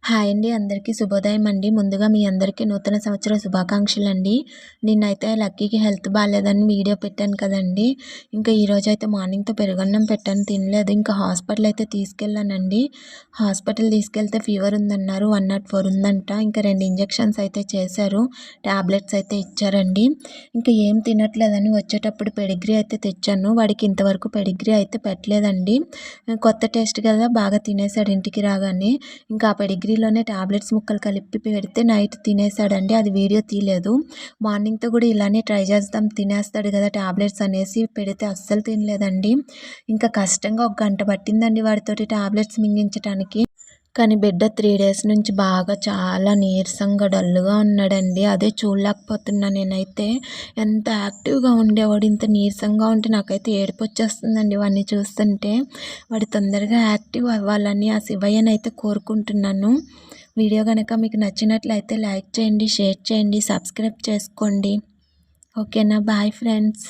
Hi అండి. అందరికీ శుభోదయం అండి. ముందుగా మీ అందరికీ నూతన సంవత్సర శుభాకాంక్షలండి. నిన్నైతే లక్కీకి హెల్త్ బాలేదని వీడియో పెట్టాను కదండీ! ఇంకా ఈరోజైతే మార్నింగ్‌తో పెరుగన్నం పెట్టాను తినలేదు. ఇంకా హాస్పిటల్ అయితే తీసుకెళ్ళానండి. హాస్పిటల్ తీసుకెళ్తే ఫీవర్ ఉందన్నారు. 104 ఉందంట. ఇంకా 2 ఇంజెక్షన్స్ అయితే చేశారు. టాబ్లెట్స్ అయితే ఇచ్చారండి. ఇంకా ఏం తినట్లేదని వచ్చేటప్పుడు పెడిగ్రీ అయితే తెచ్చాను. వాడికి ఇంతవరకు పెడిగ్రీ అయితే పెట్టలేదండి. కొత్త టేస్ట్ కదా బాగా తినేసాడు ఇంటికి రాగానే. ఇంకా ఆ పెడిగ్రీలోనే టాబ్లెట్స్ ముక్కలు కలిపి పెడితే నైట్ తినేసాడండి. అది వీడియో తీయలేదు. మార్నింగ్‌తో కూడా ఇలానే ట్రై చేద్దాం తినేస్తాడు కదా టాబ్లెట్స్ అనేసి పెడితే అస్సలు తినలేదండి. ఇంకా కష్టంగా ఒక గంట పట్టిందండి వాడితోటి టాబ్లెట్స్ మింగించటానికి. కానీ బిడ్డ 3 డేస్ నుంచి బాగా చాలా నీరసంగా డల్‌గా ఉన్నాడండి. అదే చూడలేకపోతున్నా నేనైతే. ఎంత యాక్టివ్‌గా ఉండేవాడు ఇంత నీరసంగా ఉంటే నాకైతే ఏడుపొచ్చేస్తుందండి వాడిని చూస్తుంటే. వాడు తొందరగా యాక్టివ్ అవ్వాలని ఆ శివయ్యనైతే కోరుకుంటున్నాను. వీడియో గనక మీకు నచ్చినట్లయితే లైక్ చేయండి, షేర్ చేయండి, సబ్స్క్రైబ్ చేసుకోండి. ఓకేనా? Bye friends.